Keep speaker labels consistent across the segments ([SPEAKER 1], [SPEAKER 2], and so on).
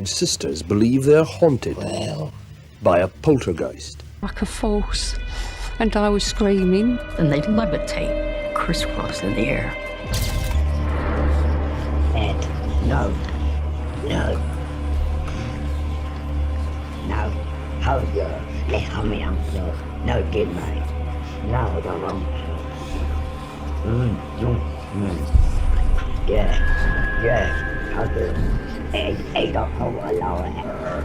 [SPEAKER 1] Enfield sisters believe they're haunted by a poltergeist.
[SPEAKER 2] Like a force, and I was screaming.
[SPEAKER 3] And they levitate, crisscross in the air.
[SPEAKER 4] Ed, no. Hold your left on me, uncle. No, get me. No, don't want Yeah, hold your Ed, don't hold a lower.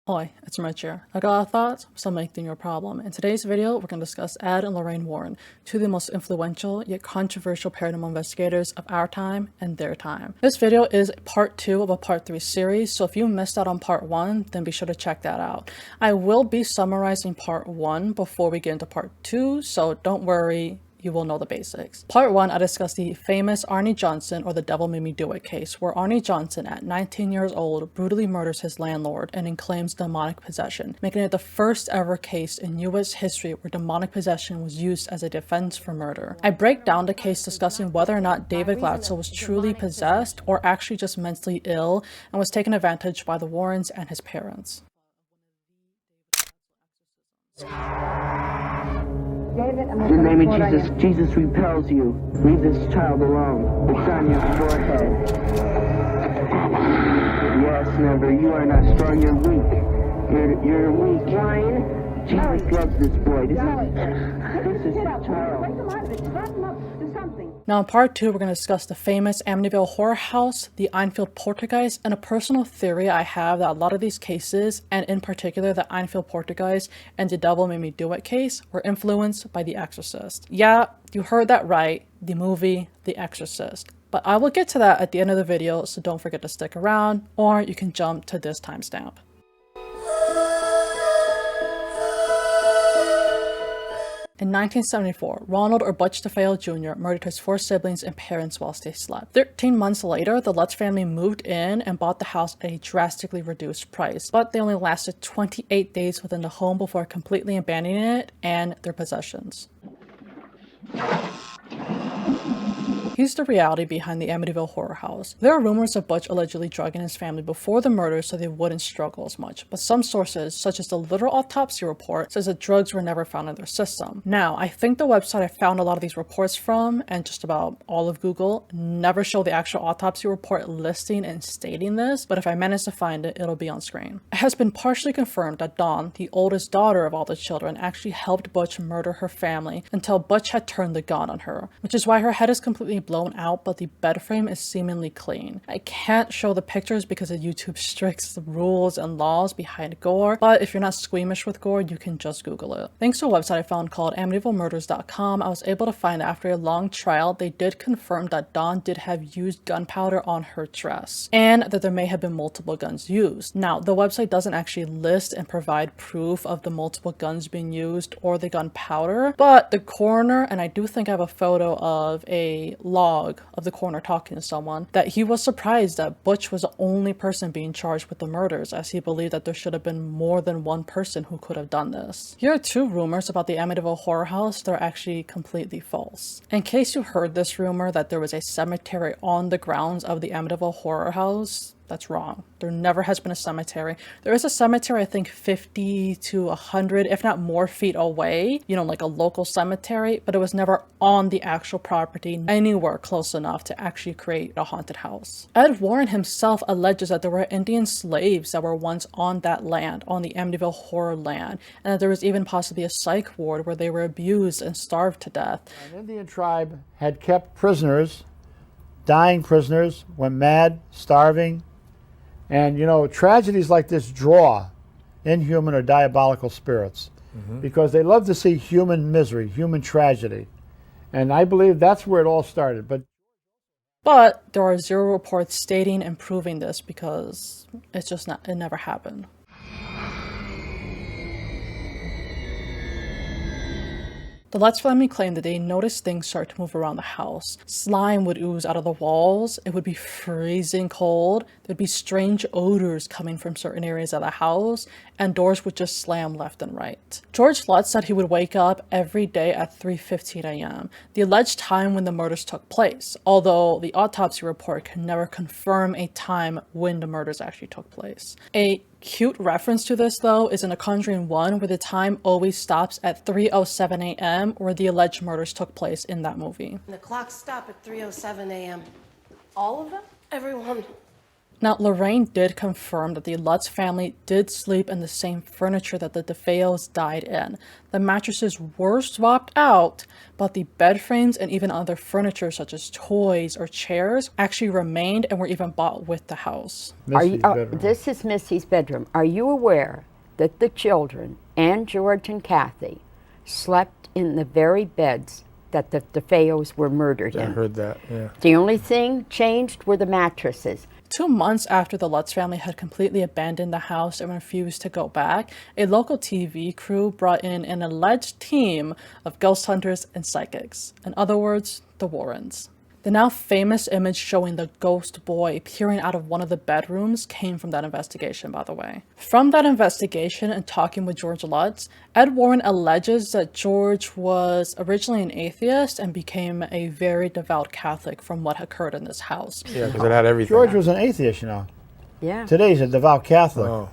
[SPEAKER 5] Hi, it's Rich here. I got a thought, so make them your problem. In today's video, we're going to discuss Ed and Lorraine Warren, two of the most influential yet controversial paranormal investigators of our time and their time. This video is part 2 of a part 3 series, so if you missed out on part 1, then be sure to check that out. I will be summarizing part 1 before we get into part 2, so don't worry. You will know the basics. Part 1, I discussed the famous Arnie Johnson or the Devil Made Me Do It case, where Arnie Johnson, at 19 years old, brutally murders his landlord and then claims demonic possession, making it the first ever case in US history where demonic possession was used as a defense for murder. I break down the case discussing whether or not David Glatzel was truly possessed or actually just mentally ill and was taken advantage by the Warrens and his parents.
[SPEAKER 6] In the name of Jesus, Jesus repels you. Leave this child alone. It's on your forehead. Yes, never. You are not strong. You're weak. You're weak. Ryan. Jesus loves this boy. This is his child.
[SPEAKER 5] Now in part 2, we're going to discuss the famous Amityville horror house, the Enfield poltergeist, and a personal theory I have that a lot of these cases, and in particular the Enfield poltergeist and the Devil Made Me Do It case, were influenced by The Exorcist. Yeah, you heard that right, the movie The Exorcist. But I will get to that at the end of the video, so don't forget to stick around, or you can jump to this timestamp. In 1974, Ronald or Butch DeFeo Jr. murdered his 4 siblings and parents whilst they slept. 13 months later, the Lutz family moved in and bought the house at a drastically reduced price, but they only lasted 28 days within the home before completely abandoning it and their possessions. Here's the reality behind the Amityville horror house. There are rumors of Butch allegedly drugging his family before the murder so they wouldn't struggle as much, but some sources, such as the literal autopsy report, says that drugs were never found in their system. Now, I think the website I found a lot of these reports from, and just about all of Google, never show the actual autopsy report listing and stating this, but if I manage to find it, it'll be on screen. It has been partially confirmed that Dawn, the oldest daughter of all the children, actually helped Butch murder her family until Butch had turned the gun on her, which is why her head is completely blown out, but the bed frame is seemingly clean. I can't show the pictures because of YouTube's strict rules and laws behind gore, but if you're not squeamish with gore, you can just Google it. Thanks to a website I found called AmityvilleMurders.com, I was able to find that after a long trial, they did confirm that Dawn did have used gunpowder on her dress, and that there may have been multiple guns used. Now, the website doesn't actually list and provide proof of the multiple guns being used or the gunpowder, but the coroner, and I do think I have a photo of a log of the coroner talking to someone, that he was surprised that Butch was the only person being charged with the murders, as he believed that there should have been more than one person who could have done this. Here are 2 rumors about the Amityville horror house that are actually completely false. In case you heard this rumor that there was a cemetery on the grounds of the Amityville horror house, that's wrong. There never has been a cemetery. There is a cemetery, I think 50 to 100, if not more feet away, you know, like a local cemetery, but it was never on the actual property anywhere close enough to actually create a haunted house. Ed Warren himself alleges that there were Indian slaves that were once on that land, on the Amityville horror land, and that there was even possibly a psych ward where they were abused and starved to death.
[SPEAKER 7] An Indian tribe had kept prisoners, dying prisoners, went mad, starving. And, you know, tragedies like this draw inhuman or diabolical spirits because they love to see human misery, human tragedy. And I believe that's where it all started.
[SPEAKER 5] But there are 0 reports stating and proving this because it's just not, it never happened. The Lutz family claimed that they noticed things start to move around the house. Slime would ooze out of the walls, it would be freezing cold, there'd be strange odors coming from certain areas of the house, and doors would just slam left and right. George Lutz said he would wake up every day at 3:15 a.m., the alleged time when the murders took place, although the autopsy report can never confirm a time when the murders actually took place. A cute reference to this, though, is in The Conjuring 1, where the time always stops at 3:07 a.m., where the alleged murders took place in that movie.
[SPEAKER 8] The clocks stop at 3:07 a.m.
[SPEAKER 2] All of them?
[SPEAKER 8] Everyone.
[SPEAKER 5] Now, Lorraine did confirm that the Lutz family did sleep in the same furniture that the DeFeos died in. The mattresses were swapped out, but the bed frames and even other furniture such as toys or chairs actually remained and were even bought with the house.
[SPEAKER 9] This is Missy's bedroom. Are you aware that the children and George and Kathy slept in the very beds that the DeFeos were murdered in?
[SPEAKER 10] I heard that, yeah.
[SPEAKER 9] The only thing changed were the mattresses.
[SPEAKER 5] 2 months after the Lutz family had completely abandoned the house and refused to go back, a local TV crew brought in an alleged team of ghost hunters and psychics. In other words, the Warrens. The now famous image showing the ghost boy peering out of one of the bedrooms came from that investigation, by the way. From that investigation and talking with George Lutz, Ed Warren alleges that George was originally an atheist and became a very devout Catholic from what occurred in this house.
[SPEAKER 10] Yeah, because it had everything.
[SPEAKER 7] George was an atheist, you know.
[SPEAKER 9] Yeah.
[SPEAKER 7] Today he's a devout Catholic.
[SPEAKER 10] Oh.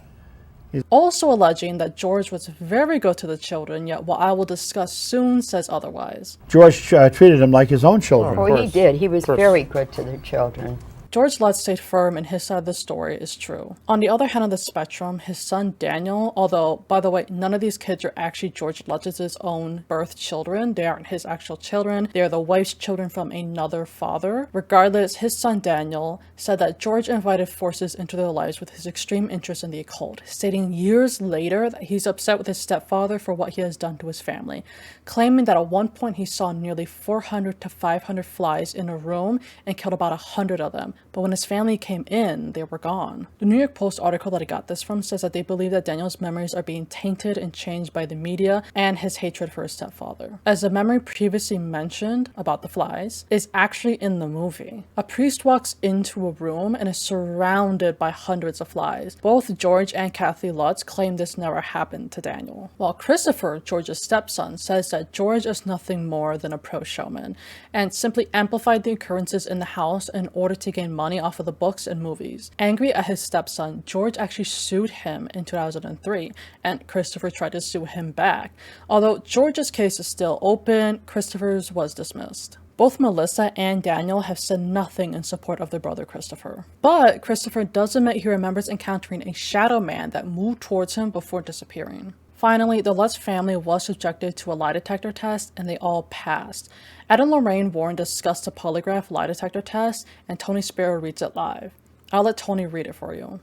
[SPEAKER 5] Also alleging that George was very good to the children, yet what I will discuss soon says otherwise.
[SPEAKER 7] George treated them like his own children.
[SPEAKER 9] Oh, he did. He was very good to the children.
[SPEAKER 5] George Lutz stayed firm and his side of the story is true. On the other hand of the spectrum, his son Daniel, although, by the way, none of these kids are actually George Lutz's own birth children. They aren't his actual children. They are the wife's children from another father. Regardless, his son Daniel said that George invited forces into their lives with his extreme interest in the occult, stating years later that he's upset with his stepfather for what he has done to his family, claiming that at one point he saw nearly 400 to 500 flies in a room and killed about 100 of them. But when his family came in, they were gone. The New York Post article that I got this from says that they believe that Daniel's memories are being tainted and changed by the media and his hatred for his stepfather. As the memory previously mentioned about the flies is actually in the movie. A priest walks into a room and is surrounded by hundreds of flies. Both George and Kathy Lutz claim this never happened to Daniel. While Christopher, George's stepson, says that George is nothing more than a pro showman and simply amplified the occurrences in the house in order to gain money off of the books and movies. Angry at his stepson, George actually sued him in 2003, and Christopher tried to sue him back. Although George's case is still open, Christopher's was dismissed. Both Melissa and Daniel have said nothing in support of their brother Christopher. But Christopher does admit he remembers encountering a shadow man that moved towards him before disappearing. Finally, the Lutz family was subjected to a lie detector test and they all passed. Ed and Lorraine Warren discussed the polygraph lie detector test and Tony Sparrow reads it live. I'll let Tony read it for you.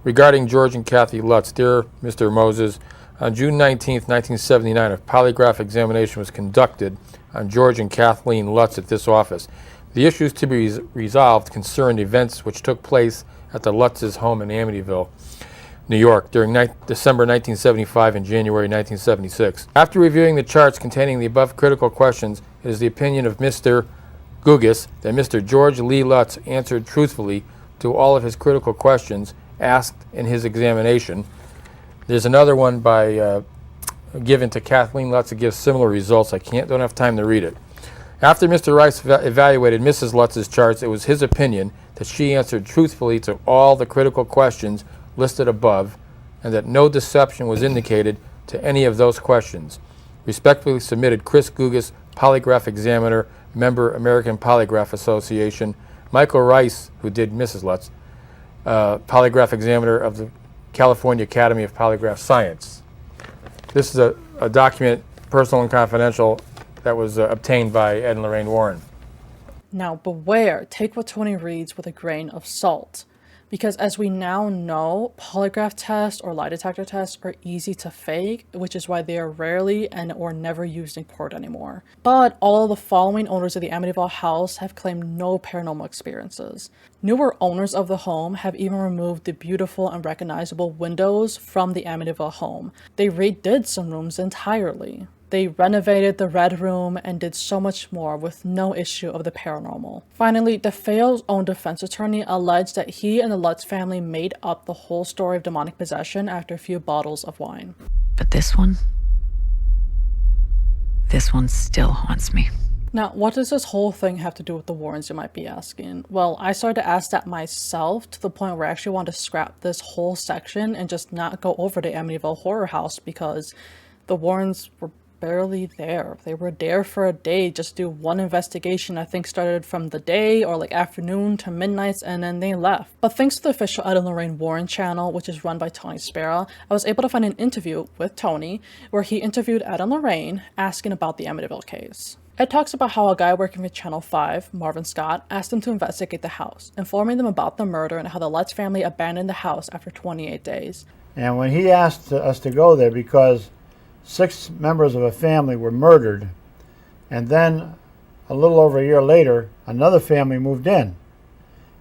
[SPEAKER 10] Regarding George and Kathy Lutz, dear Mr. Moses, on June 19, 1979, a polygraph examination was conducted on George and Kathleen Lutz at this office. The issues to be resolved concerned events which took place at the Lutz's home in Amityville, New York, during December 1975 and January 1976. After reviewing the charts containing the above critical questions, it is the opinion of Mr. Gugas that Mr. George Lee Lutz answered truthfully to all of his critical questions asked in his examination. There's another one given to Kathleen Lutz that gives similar results. Don't have time to read it. After Mr. Rice evaluated Mrs. Lutz's charts, it was his opinion that she answered truthfully to all the critical questions listed above, and that no deception was indicated to any of those questions. Respectfully submitted, Chris Gugas, Polygraph Examiner, member, American Polygraph Association. Michael Rice, who did Mrs. Lutz, Polygraph Examiner of the California Academy of Polygraph Science. This is a document, personal and confidential, that was obtained by Ed and Lorraine Warren.
[SPEAKER 5] Now beware, take what Tony reads with a grain of salt. Because as we now know, polygraph tests or lie detector tests are easy to fake, which is why they are rarely or never used in court anymore. But all of the following owners of the Amityville house have claimed no paranormal experiences. Newer owners of the home have even removed the beautiful and recognizable windows from the Amityville home. They redid some rooms entirely. They renovated the Red Room and did so much more with no issue of the paranormal. Finally, DeFeo's own defense attorney alleged that he and the Lutz family made up the whole story of demonic possession after a few bottles of wine.
[SPEAKER 11] But this one still haunts me.
[SPEAKER 5] Now, what does this whole thing have to do with the Warrens, you might be asking? Well, I started to ask that myself to the point where I actually want to scrap this whole section and just not go over to Amityville Horror House because the Warrens were barely there. They were there for a day, just do one investigation. I think started from the day or like afternoon to midnight, and then they left. But thanks to the official Ed and Lorraine Warren channel, which is run by Tony Spera, I was able to find an interview with Tony where he interviewed Ed and Lorraine asking about the Amityville case. Ed talks about how a guy working for Channel 5, Marvin Scott, asked him to investigate the house, informing them about the murder and how the Lutz family abandoned the house after 28 days.
[SPEAKER 7] And when he asked us to go there because 6 members of a family were murdered, and then a little over a year later, another family moved in.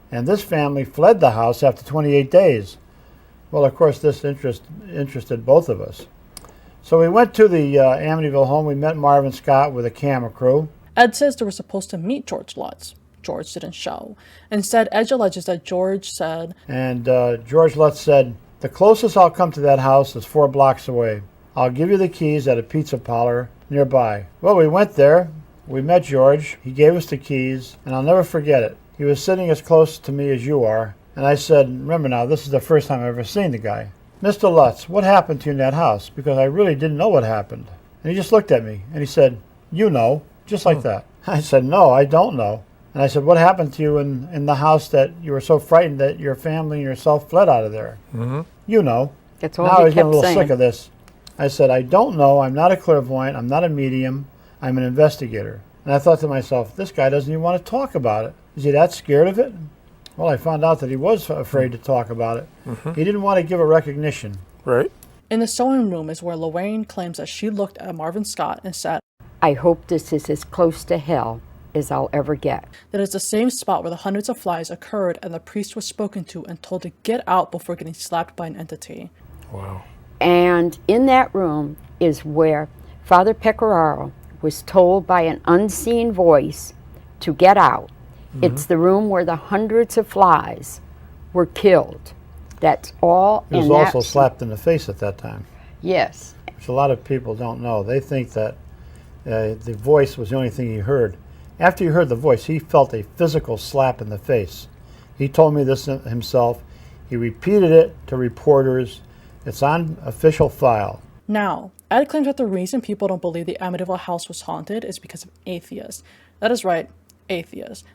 [SPEAKER 7] And this family fled the house after 28 days. Well, of course, this interested both of us. So we went to the Amityville home. We met Marvin Scott with a camera crew.
[SPEAKER 5] Ed says they were supposed to meet George Lutz. George didn't show. Instead, Ed alleges that George said,
[SPEAKER 7] and George Lutz said, "The closest I'll come to that house is 4 blocks away. I'll give you the keys at a pizza parlor nearby." Well, we went there. We met George. He gave us the keys, and I'll never forget it. He was sitting as close to me as you are. And I said, remember now, this is the first time I've ever seen the guy. "Mr. Lutz, what happened to you in that house?" Because I really didn't know what happened. And he just looked at me, and he said, "You know," just like that. I said, "No, I don't know." And I said, "What happened to you in the house that you were so frightened that your family and yourself fled out of there?" "You know."
[SPEAKER 9] That's all
[SPEAKER 7] now I
[SPEAKER 9] he
[SPEAKER 7] was getting a
[SPEAKER 9] kept
[SPEAKER 7] little sick
[SPEAKER 9] saying.
[SPEAKER 7] of this. I said, "I don't know. I'm not a clairvoyant. I'm not a medium. I'm an investigator." And I thought to myself, this guy doesn't even want to talk about it. Is he that scared of it? Well, I found out that he was afraid to talk about it. He didn't want to give a recognition.
[SPEAKER 10] Right.
[SPEAKER 5] in the sewing room is where Lorraine claims that she looked at Marvin Scott and said,
[SPEAKER 9] "I hope this is as close to hell as I'll ever get."
[SPEAKER 5] that is the same spot where the hundreds of flies occurred and the priest was spoken to and told to get out before getting slapped by an entity.
[SPEAKER 10] Wow.
[SPEAKER 9] And in that room is where Father Pecoraro was told by an unseen voice to get out. It's the room where the hundreds of flies were killed. That's all.
[SPEAKER 7] He was also slapped in the face at that time.
[SPEAKER 9] Yes.
[SPEAKER 7] Which a lot of people don't know. They think that the voice was the only thing he heard. After he heard the voice, he felt a physical slap in the face. He told me this himself. He repeated it to reporters. It's on official file.
[SPEAKER 5] Now, Ed claims that the reason people don't believe the Amityville house was haunted is because of atheists. That is right, atheists.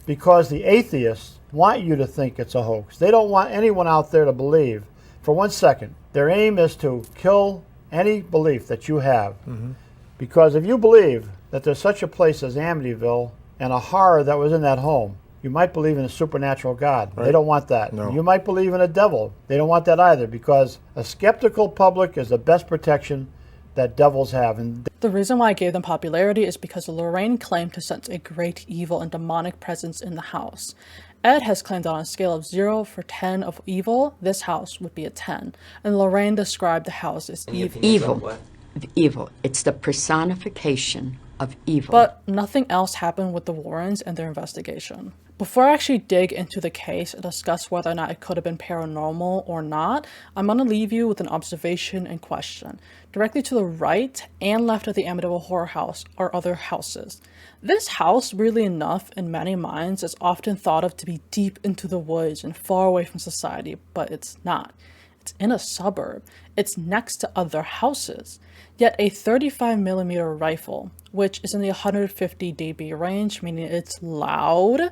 [SPEAKER 7] Because the atheists want you to think it's a hoax. They don't want anyone out there to believe for 1 second. Their aim is to kill any belief that you have. Because if you believe that there's such a place as Amityville and a horror that was in that home, you might believe in a supernatural God. Right. They don't want that.
[SPEAKER 10] No.
[SPEAKER 7] You might believe in a devil. They don't want that either, because a skeptical public is the best protection that devils have. And
[SPEAKER 5] The reason why I gave them popularity is because Lorraine claimed to sense a great evil and demonic presence in the house. Ed has claimed that on a scale of 0 for 10 of evil, this house would be a 10. And Lorraine described the house as evil.
[SPEAKER 9] Evil. It's the personification of evil.
[SPEAKER 5] But nothing else happened with the Warrens and their investigation. Before I actually dig into the case and discuss whether or not it could have been paranormal or not, I'm going to leave you with an observation and question. Directly to the right and left of the Amityville Horror House are other houses. This house, weirdly enough, in many minds, is often thought of to be deep into the woods and far away from society, but it's not. It's in a suburb. It's next to other houses. Yet a 35mm rifle, which is in the 150 dB range, meaning it's loud,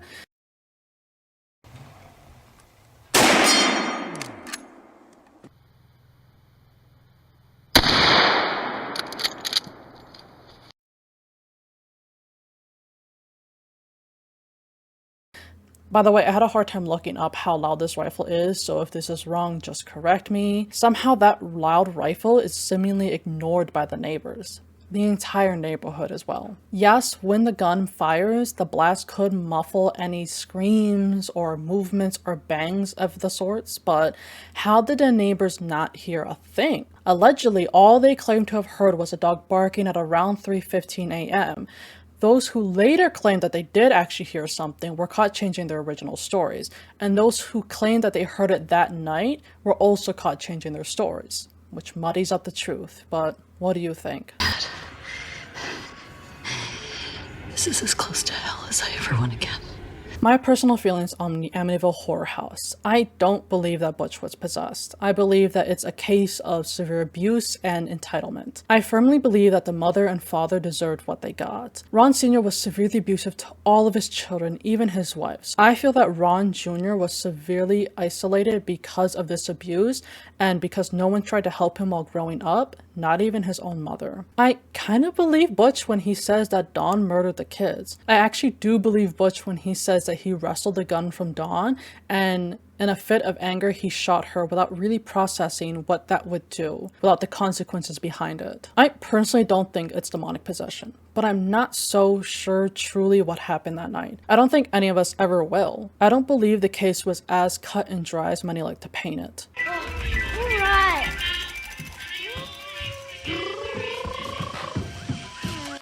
[SPEAKER 5] By the way, I had a hard time looking up how loud this rifle is, so if this is wrong, just correct me. Somehow that loud rifle is seemingly ignored by the neighbors. the entire neighborhood as well. Yes, when the gun fires, the blast could muffle any screams or movements or bangs of the sorts, but how did the neighbors not hear a thing? Allegedly, all they claimed to have heard was a dog barking at around 3:15 a.m. Those who later claimed that they did actually hear something were caught changing their original stories, and those who claimed that they heard it that night were also caught changing their stories, which muddies up the truth. But what do you think?
[SPEAKER 11] This is as close to hell as I ever want to get.
[SPEAKER 5] My personal feelings on the Amityville Horror House. I don't believe that Butch was possessed. I believe that it's a case of severe abuse and entitlement. I firmly believe that the mother and father deserved what they got. Ron Sr. was severely abusive to all of his children, even his wives. I feel that Ron Jr. was severely isolated because of this abuse and because no one tried to help him while growing up, not even his own mother. I kind of believe Butch when he says that Dawn murdered the kids. I actually do believe Butch when he says that he wrestled the gun from Dawn and in a fit of anger he shot her without really processing what that would do, without the consequences behind it. I personally don't think it's demonic possession, but I'm not so sure truly what happened that night. I don't think any of us ever will. I don't believe the case was as cut and dry as many like to paint it.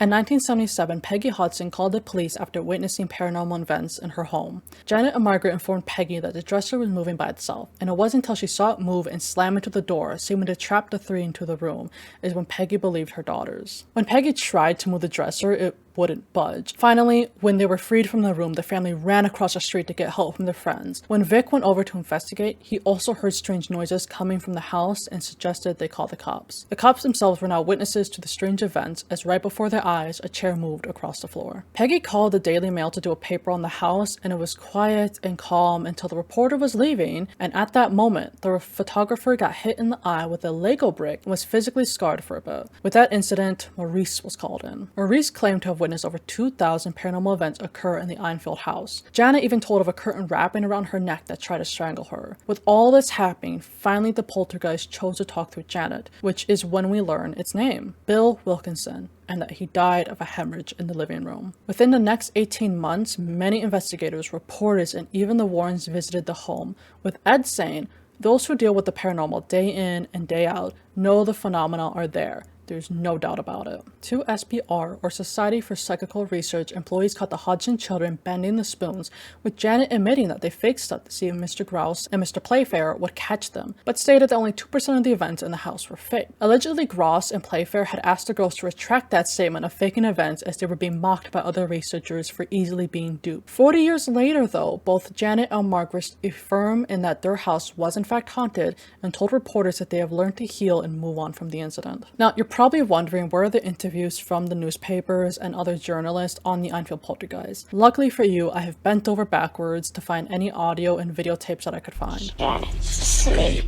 [SPEAKER 5] In 1977, Peggy Hudson called the police after witnessing paranormal events in her home. Janet and Margaret informed Peggy that the dresser was moving by itself, and it wasn't until she saw it move and slam into the door, seeming to trap the three into the room, is when Peggy believed her daughters. When Peggy tried to move the dresser, it wouldn't budge. Finally, when they were freed from the room, the family ran across the street to get help from their friends. When Vic went over to investigate, he also heard strange noises coming from the house and suggested they call the cops. The cops themselves were now witnesses to the strange events, as right before their eyes, a chair moved across the floor. Peggy called the Daily Mail to do a paper on the house, and it was quiet and calm until the reporter was leaving, and at that moment, the photographer got hit in the eye with a Lego brick and was physically scarred for a bit. With that incident, Maurice was called in. Maurice claimed to have witnessed over 2,000 paranormal events occur in the Enfield house. Janet even told of a curtain wrapping around her neck that tried to strangle her. With all this happening, finally the poltergeist chose to talk through Janet, which is when we learn its name, Bill Wilkinson, and that he died of a hemorrhage in the living room. Within the next 18 months, many investigators, reporters, and even the Warrens visited the home, with Ed saying, "Those who deal with the paranormal day in and day out know the phenomena are there. There's no doubt about it." Two SPR, or Society for Psychical Research, employees caught the Hodgson children bending the spoons, with Janet admitting that they faked stuff to see if Mr. Grouse and Mr. Playfair would catch them, but stated that only 2% of the events in the house were fake. Allegedly, Gross and Playfair had asked the girls to retract that statement of faking events as they were being mocked by other researchers for easily being duped. 40 years later, though, both Janet and Margaret affirm in that their house was in fact haunted and told reporters that they have learned to heal and move on from the incident. Now, you're probably wondering where are the interviews from the newspapers and other journalists on the Enfield poltergeist. Luckily for you, I have bent over backwards to find any audio and videotapes that I could find.
[SPEAKER 4] Janet's asleep,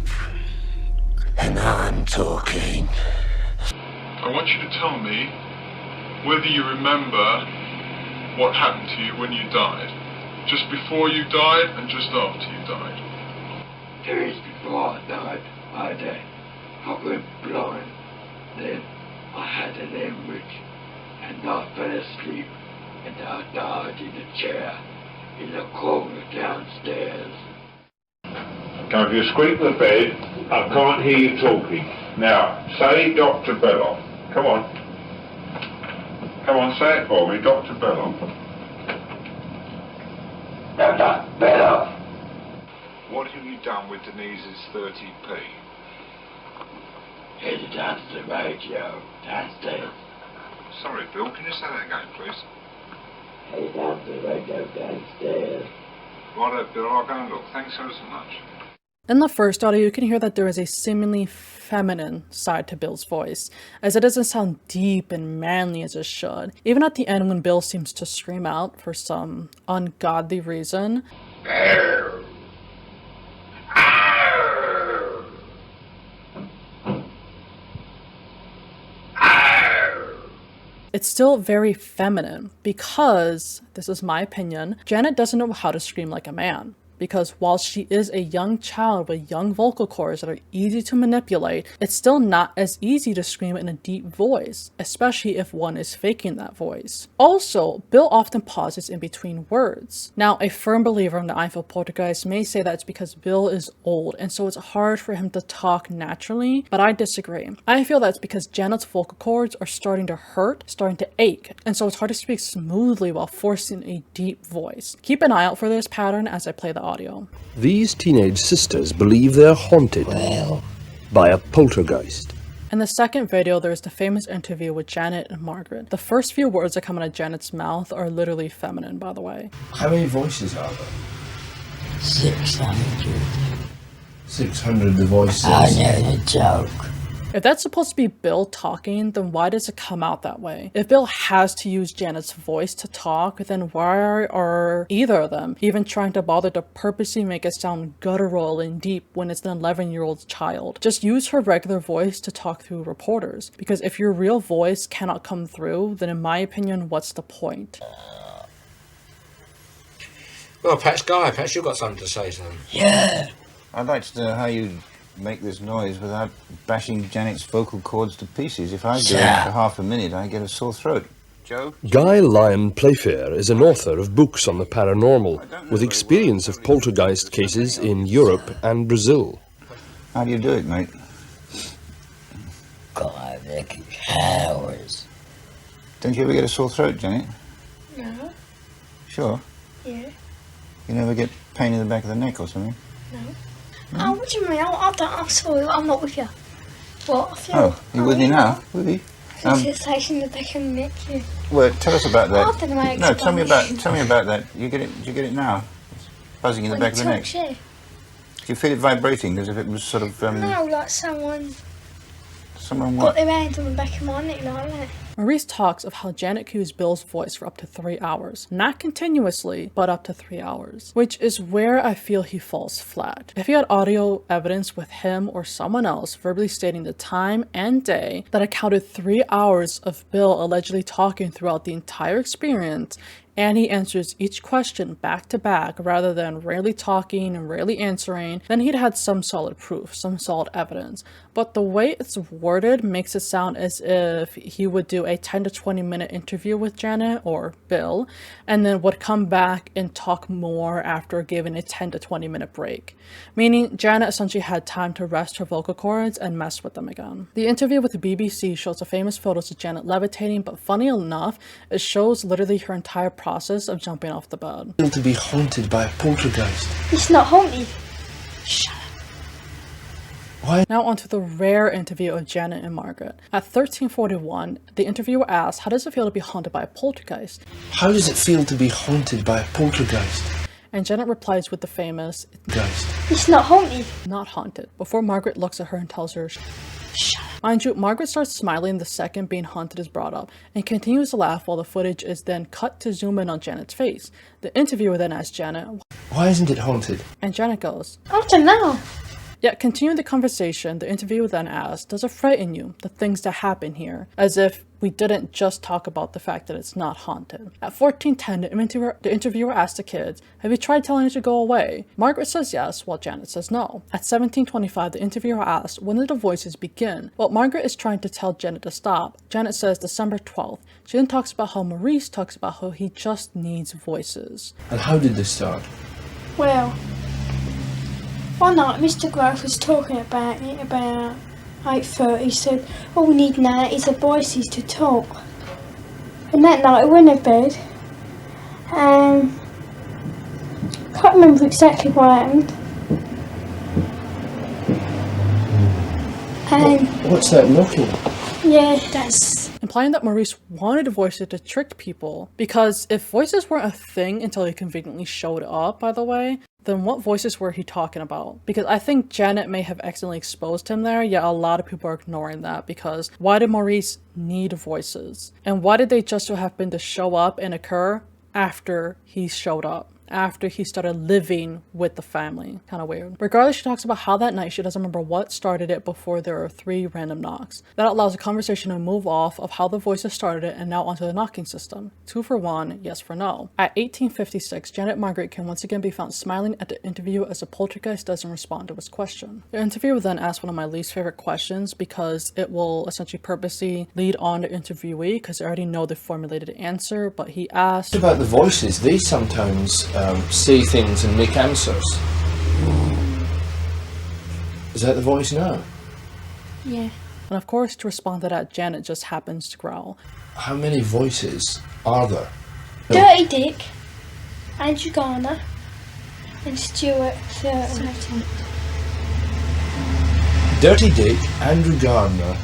[SPEAKER 4] and I'm talking.
[SPEAKER 12] I want you to tell me whether you remember what happened to you when you died. Just before you died and just after you died.
[SPEAKER 4] 2 days before I died, I went blind. Then I had an hemorrhage, and I fell asleep, and I died in a chair in the corner downstairs.
[SPEAKER 12] Now, if you squeak the bed, I can't hear you talking. Now, say Dr. Belloff. Come on. Come on, say it for me, Dr. Belloff.
[SPEAKER 4] Dr. Belloff.
[SPEAKER 12] What have you done with Denise's 30p?
[SPEAKER 4] Headed down to the radio, downstairs.
[SPEAKER 12] Sorry, Bill, can you say that again, please?
[SPEAKER 4] Headed down to the radio, downstairs.
[SPEAKER 12] Righto, Bill, I'll go and look. Thanks ever so much.
[SPEAKER 5] In the first audio, you can hear that there is a seemingly feminine side to Bill's voice, as it doesn't sound deep and manly as it should. Even at the end when Bill seems to scream out for some ungodly reason. It's still very feminine because, this is my opinion, Janet doesn't know how to scream like a man. because while she is a young child with young vocal cords that are easy to manipulate, it's still not as easy to scream in a deep voice, especially if one is faking that voice. Also, Bill often pauses in between words. Now, a firm believer in the Enfield poltergeist may say that it's because Bill is old and so it's hard for him to talk naturally, but I disagree. I feel that's because Janet's vocal cords are starting to hurt, starting to ache, and so it's hard to speak smoothly while forcing a deep voice. Keep an eye out for this pattern as I play the audio.
[SPEAKER 1] These teenage sisters believe they're haunted by a poltergeist.
[SPEAKER 5] In the second video, there's the famous interview with Janet and Margaret. The first few words that come out of Janet's mouth are literally feminine, by the way.
[SPEAKER 1] How many voices are there?
[SPEAKER 4] 600.
[SPEAKER 1] 600 the voices.
[SPEAKER 4] I know the joke.
[SPEAKER 5] If that's supposed to be Bill talking, then why does it come out that way? If Bill has to use Janet's voice to talk, then why are either of them even trying to bother to purposely make it sound guttural and deep when it's an 11-year-old child? Just use her regular voice to talk through reporters, because if your real voice cannot come through, then in my opinion, what's the point?
[SPEAKER 13] Well, perhaps you've got something to say, son.
[SPEAKER 4] Yeah.
[SPEAKER 14] I'd like to know how you make this noise without bashing Janet's vocal cords to pieces. If I do it for half a minute, I get a sore throat. Joe?
[SPEAKER 1] Guy Lyon Playfair is an author of books on the paranormal, with experience of poltergeist cases in Europe and Brazil.
[SPEAKER 14] How do you do it, mate?
[SPEAKER 4] God, like hours.
[SPEAKER 14] Don't you ever get a sore throat, Janet?
[SPEAKER 15] No.
[SPEAKER 14] Sure?
[SPEAKER 15] Yeah.
[SPEAKER 14] You never get pain in the back of the neck or something?
[SPEAKER 15] No. Oh, what do you mean? I'm sorry, I'm not with you. What? I feel,
[SPEAKER 14] Oh, you with me now? With you?
[SPEAKER 15] Sensation in the back of the neck. Yeah.
[SPEAKER 14] Well, tell us about that.
[SPEAKER 15] I don't know how to
[SPEAKER 14] No, tell me
[SPEAKER 15] explain
[SPEAKER 14] about that. You get it? Do you get it now? It's buzzing in the back of the neck.
[SPEAKER 15] Yeah.
[SPEAKER 14] Do you feel it vibrating as if it was sort of?
[SPEAKER 15] No, like someone
[SPEAKER 14] Someone
[SPEAKER 15] got
[SPEAKER 14] what?
[SPEAKER 15] their hand on the back of my neck like that.
[SPEAKER 5] Maurice talks of how Janet could use Bill's voice for up to 3 hours. Not continuously, but up to 3 hours. Which is where I feel he falls flat. If he had audio evidence with him or someone else verbally stating the time and day that accounted 3 hours of Bill allegedly talking throughout the entire experience, and he answers each question back to back rather than rarely talking and rarely answering, then he'd had some solid proof, some solid evidence. But the way it's worded makes it sound as if he would do a 10 to 20 minute interview with Janet or Bill, and then would come back and talk more after giving a 10 to 20 minute break. Meaning Janet essentially had time to rest her vocal cords and mess with them again. The interview with the BBC shows the famous photos of Janet levitating, but funny enough, it shows literally her entire process of jumping off the bed.
[SPEAKER 1] To be haunted by a poltergeist.
[SPEAKER 15] It's not haunted. Shut up.
[SPEAKER 1] Why?
[SPEAKER 5] Now onto the rare interview of Janet and Margaret. At 1341, the interviewer asks, how does it feel to be haunted by a poltergeist?
[SPEAKER 1] How does it feel to be haunted by a poltergeist?
[SPEAKER 5] And Janet replies with the famous,
[SPEAKER 1] Geist.
[SPEAKER 15] It's not haunted.
[SPEAKER 5] Not haunted, before Margaret looks at her and tells her,
[SPEAKER 15] Shut up.
[SPEAKER 5] mind you, Margaret starts smiling the second being haunted is brought up, and continues to laugh while the footage is then cut to zoom in on Janet's face. The interviewer then asks Janet,
[SPEAKER 1] why isn't it haunted?
[SPEAKER 5] and Janet goes,
[SPEAKER 15] I don't know.
[SPEAKER 5] Yet continuing the conversation, the interviewer then asks, does it frighten you, the things that happen here? As if we didn't just talk about the fact that it's not haunted. At 1410, the interviewer asks the kids, have you tried telling it to go away? Margaret says yes, while Janet says no. At 1725, the interviewer asks, when did the voices begin? Well, Margaret is trying to tell Janet to stop. Janet says December 12th. She then talks about how Maurice talks about how he just needs voices.
[SPEAKER 1] And how did this start?
[SPEAKER 15] Well, one night Mr. Grove was talking about it about 8:30. He said, all we need now is the voices to talk. And that night I went to bed and can't remember exactly what happened. And
[SPEAKER 1] What's that knocking?
[SPEAKER 15] yeah, that's
[SPEAKER 5] Implying that Maurice wanted voices to trick people, because if voices weren't a thing until he conveniently showed up, by the way, then what voices were he talking about? Because I think Janet may have accidentally exposed him there, yet a lot of people are ignoring that, because why did Maurice need voices? And why did they just so happen to show up and occur after he showed up? after he started living with the family. Kind of weird. Regardless, she talks about how that night she doesn't remember what started it before there are 3 random knocks. That allows the conversation to move off of how the voices started it and now onto the knocking system. 2 for 1, yes for no. At 1856, Janet Margaret can once again be found smiling at the interview as the poltergeist doesn't respond to his question. The interviewer then asks one of my least favorite questions because it will essentially purposely lead on the interviewee because they already know the formulated answer, but he asked
[SPEAKER 1] About the voices, they sometimes say things and make answers. Is that the voice now?
[SPEAKER 15] Yeah.
[SPEAKER 5] And of course, to respond to that, Janet just happens to growl.
[SPEAKER 1] How many voices are there?
[SPEAKER 15] Dirty Dick, Andrew Garner, and Stuart Thurton.
[SPEAKER 1] Dirty Dick, Andrew Gardner,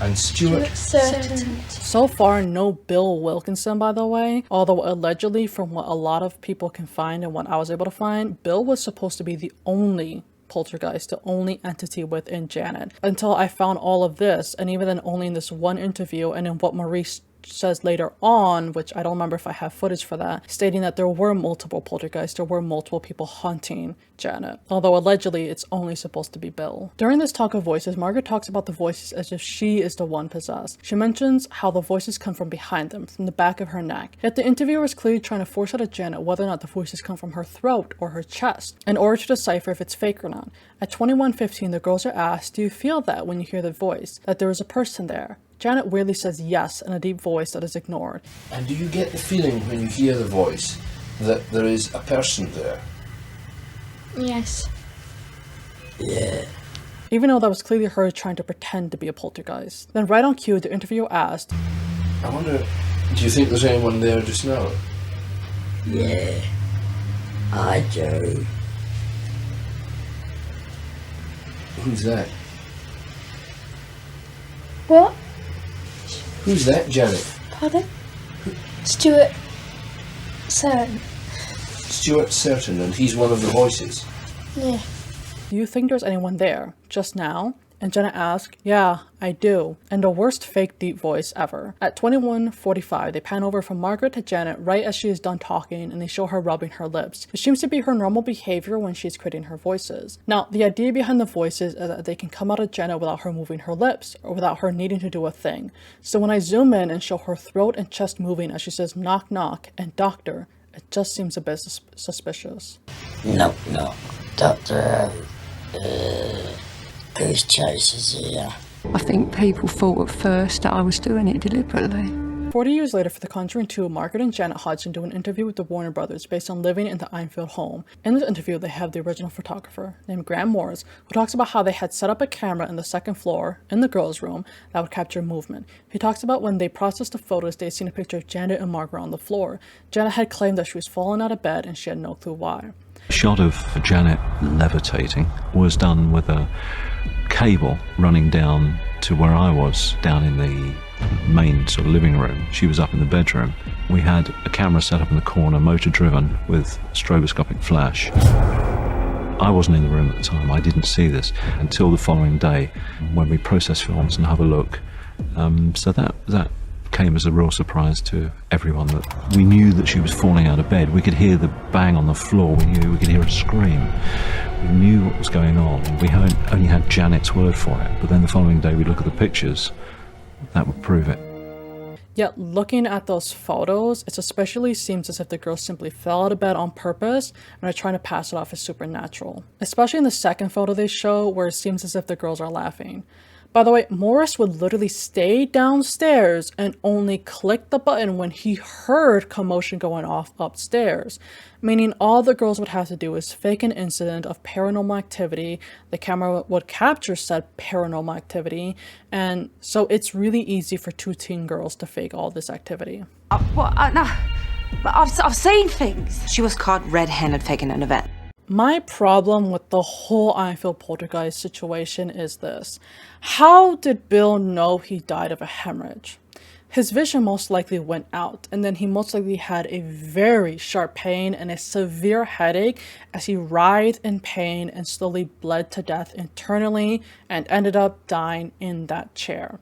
[SPEAKER 1] and Stuart
[SPEAKER 15] Thurton.
[SPEAKER 5] So far, no Bill Wilkinson, by the way, although allegedly, from what a lot of people can find and what I was able to find, Bill was supposed to be the only poltergeist, the only entity within Janet, until I found all of this, and even then only in this one interview and in what Maurice says later on, which I don't remember if I have footage for that, stating that there were multiple poltergeists, there were multiple people haunting Janet, although allegedly it's only supposed to be Bill. During this talk of voices, Margaret talks about the voices as if she is the one possessed. She mentions how the voices come from behind them, from the back of her neck, yet the interviewer is clearly trying to force out of Janet whether or not the voices come from her throat or her chest, in order to decipher if it's fake or not. At 21:15, the girls are asked, do you feel that when you hear the voice, that there is a person there? Janet weirdly says yes in a deep voice that is ignored.
[SPEAKER 1] And do you get the feeling when you hear the voice that there is a person there?
[SPEAKER 15] Yes.
[SPEAKER 1] Yeah.
[SPEAKER 5] Even though that was clearly her trying to pretend to be a poltergeist. Then right on cue, the interviewer asked,
[SPEAKER 1] I wonder, do you think there's anyone there just now?
[SPEAKER 16] Yeah, I do.
[SPEAKER 1] Who's that?
[SPEAKER 15] What?
[SPEAKER 1] Who's that, Janet?
[SPEAKER 15] Pardon? Stuart Thurton.
[SPEAKER 1] Stuart Certain, and he's one of the voices.
[SPEAKER 15] Yeah.
[SPEAKER 5] Do you think there's anyone there, just now? And Janet asked, yeah, I do. And the worst fake deep voice ever. At 21:45, they pan over from Margaret to Janet right as she is done talking, and they show her rubbing her lips, which seems to be her normal behavior when she's creating her voices. Now, the idea behind the voices is that they can come out of Janet without her moving her lips, or without her needing to do a thing. So when I zoom in and show her throat and chest moving as she says knock knock and doctor, it just seems a bit suspicious.
[SPEAKER 16] No, Doctor, Goose Chasers here.
[SPEAKER 2] I think people thought at first that I was doing it deliberately.
[SPEAKER 5] 40 years later, for The Conjuring 2, Margaret and Janet Hodgson do an interview with the Warner Brothers based on living in the Enfield home. In this interview, they have the original photographer, named Graham Morris, who talks about how they had set up a camera in the second floor, in the girls' room, that would capture movement. He talks about when they processed the photos, they had seen a picture of Janet and Margaret on the floor. Janet had claimed that she was falling out of bed and she had no clue why.
[SPEAKER 17] A shot of Janet levitating was done with a cable running down to where I was, down in the main sort of living room. She was up in the bedroom. We had a camera set up in the corner, motor driven, with stroboscopic flash. I wasn't in the room at the time. I didn't see this until the following day when we process films and have a look. So that came as a real surprise to everyone, that we knew that she was falling out of bed. We could hear the bang on the floor. We could hear her scream. We knew what was going on. We only had Janet's word for it. But then the following day we'd look at the pictures. That would prove it.
[SPEAKER 5] Yet looking at those photos, it especially seems as if the girls simply fell out of bed on purpose and are trying to pass it off as supernatural. Especially in the second photo they show, where it seems as if the girls are laughing. By the way, Morris would literally stay downstairs and only click the button when he heard commotion going off upstairs, meaning all the girls would have to do is fake an incident of paranormal activity, the camera would capture said paranormal activity, and so it's really easy for 2 teen girls to fake all this activity.
[SPEAKER 18] No, but I've seen things. She was caught red-handed faking an event.
[SPEAKER 5] My problem with the whole Enfield poltergeist situation is this. How did Bill know he died of a hemorrhage? His vision most likely went out, and then he most likely had a very sharp pain and a severe headache as he writhed in pain and slowly bled to death internally and ended up dying in that chair.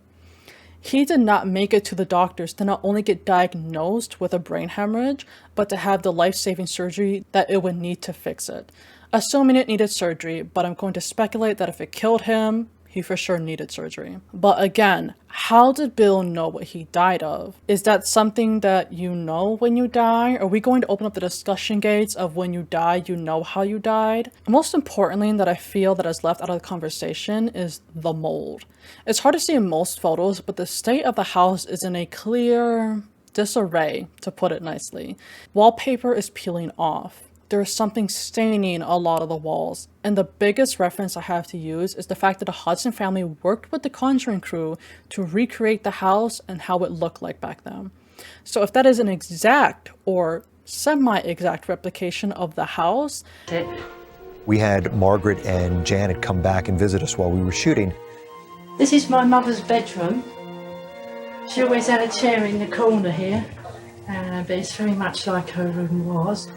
[SPEAKER 5] He did not make it to the doctors to not only get diagnosed with a brain hemorrhage, but to have the life-saving surgery that it would need to fix it. Assuming it needed surgery, but I'm going to speculate that if it killed him, he for sure needed surgery. But again, how did Bill know what he died of? Is that something that you know when you die? Are we going to open up the discussion gates of when you die, you know how you died? And most importantly, that I feel that is left out of the conversation is the mold. It's hard to see in most photos, but the state of the house is in a clear disarray, to put it nicely. Wallpaper is peeling off. There is something staining a lot of the walls, and the biggest reference I have to use is the fact that the Hudson family worked with the Conjuring crew to recreate the house and how it looked like back then. So if that is an exact or semi-exact replication of the house...
[SPEAKER 19] We had Margaret and Janet come back and visit us while we were shooting.
[SPEAKER 20] This is my mother's bedroom. She always had a chair in the corner here, but it's very much like her room was.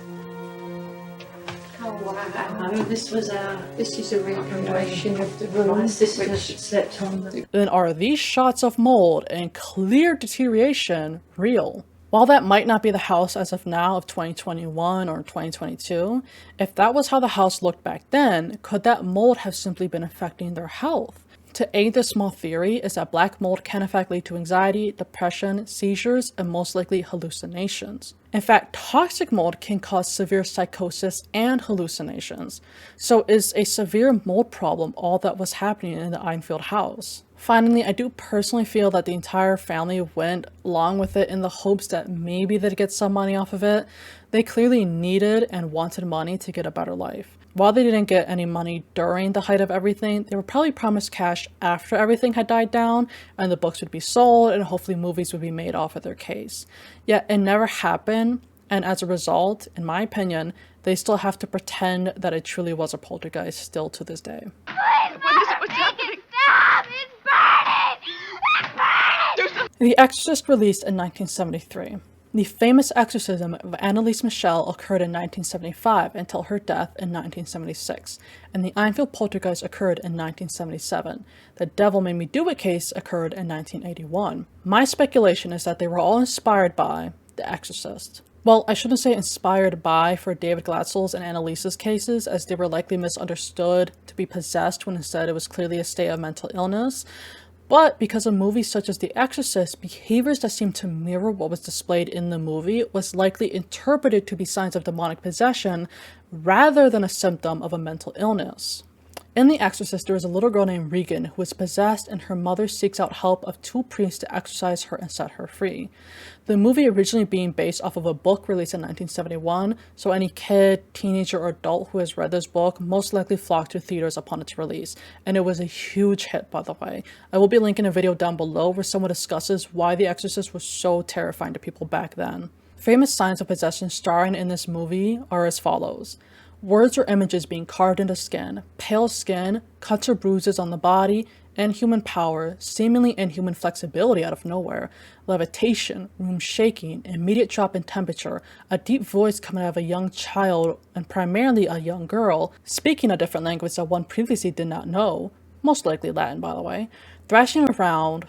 [SPEAKER 20] This is a recreation of the room. My sister slept on the...
[SPEAKER 5] Then are these shots of mold and clear deterioration real? While that might not be the house as of now of 2021 or 2022, if that was how the house looked back then, could that mold have simply been affecting their health? To aid this small theory is that black mold can in fact lead to anxiety, depression, seizures, and most likely hallucinations. In fact, toxic mold can cause severe psychosis and hallucinations. So is a severe mold problem all that was happening in the Enfield house? Finally, I do personally feel that the entire family went along with it in the hopes that maybe they'd get some money off of it. They clearly needed and wanted money to get a better life. While they didn't get any money during the height of everything, they were probably promised cash after everything had died down and the books would be sold and hopefully movies would be made off of their case. Yet it never happened, and as a result, in my opinion, they still have to pretend that it truly was a poltergeist still to this day. The Exorcist released in 1973. The famous exorcism of Annalise Michel occurred in 1975 until her death in 1976, and the Enfield poltergeist occurred in 1977. The Devil Made Me Do It case occurred in 1981. My speculation is that they were all inspired by The Exorcist. Well, I shouldn't say inspired by for David Glatzel's and Annalise's cases, as they were likely misunderstood to be possessed when instead it was clearly a state of mental illness. But because of movies such as The Exorcist, behaviors that seemed to mirror what was displayed in the movie was likely interpreted to be signs of demonic possession rather than a symptom of a mental illness. In The Exorcist, there is a little girl named Regan who is possessed, and her mother seeks out help of two priests to exorcise her and set her free. The movie originally being based off of a book released in 1971, so any kid, teenager, or adult who has read this book most likely flocked to theaters upon its release, and it was a huge hit, by the way. I will be linking a video down below where someone discusses why The Exorcist was so terrifying to people back then. Famous signs of possession starring in this movie are as follows. Words or images being carved into skin, pale skin, cuts or bruises on the body, inhuman power, seemingly inhuman flexibility out of nowhere, levitation, room shaking, immediate drop in temperature, a deep voice coming out of a young child and primarily a young girl, speaking a different language that one previously did not know, most likely Latin by the way, thrashing around,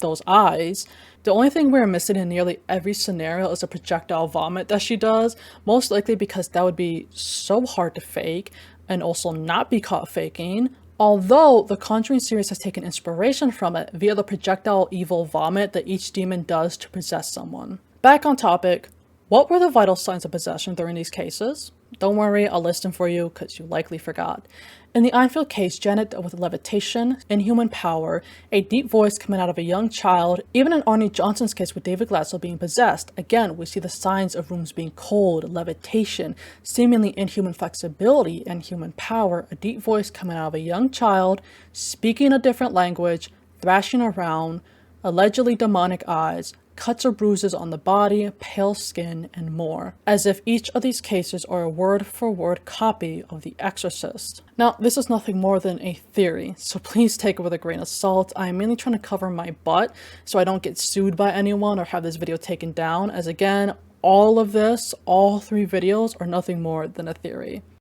[SPEAKER 5] those eyes. The only thing we're missing in nearly every scenario is a projectile vomit that she does, most likely because that would be so hard to fake and also not be caught faking, although the Conjuring series has taken inspiration from it via the projectile evil vomit that each demon does to possess someone. Back on topic, what were the vital signs of possession during these cases? Don't worry, I'll list them for you because you likely forgot. In the Enfield case, Janet dealt with levitation, inhuman power, a deep voice coming out of a young child. Even in Arnie Johnson's case with David Glatzel being possessed, again, we see the signs of rooms being cold, levitation, seemingly inhuman flexibility, inhuman power, a deep voice coming out of a young child, speaking a different language, thrashing around, allegedly demonic eyes, cuts or bruises on the body, pale skin, and more, as if each of these cases are a word-for-word copy of The Exorcist. Now, this is nothing more than a theory, so please take it with a grain of salt. I am mainly trying to cover my butt so I don't get sued by anyone or have this video taken down, as again, all of this, all three videos are nothing more than a theory.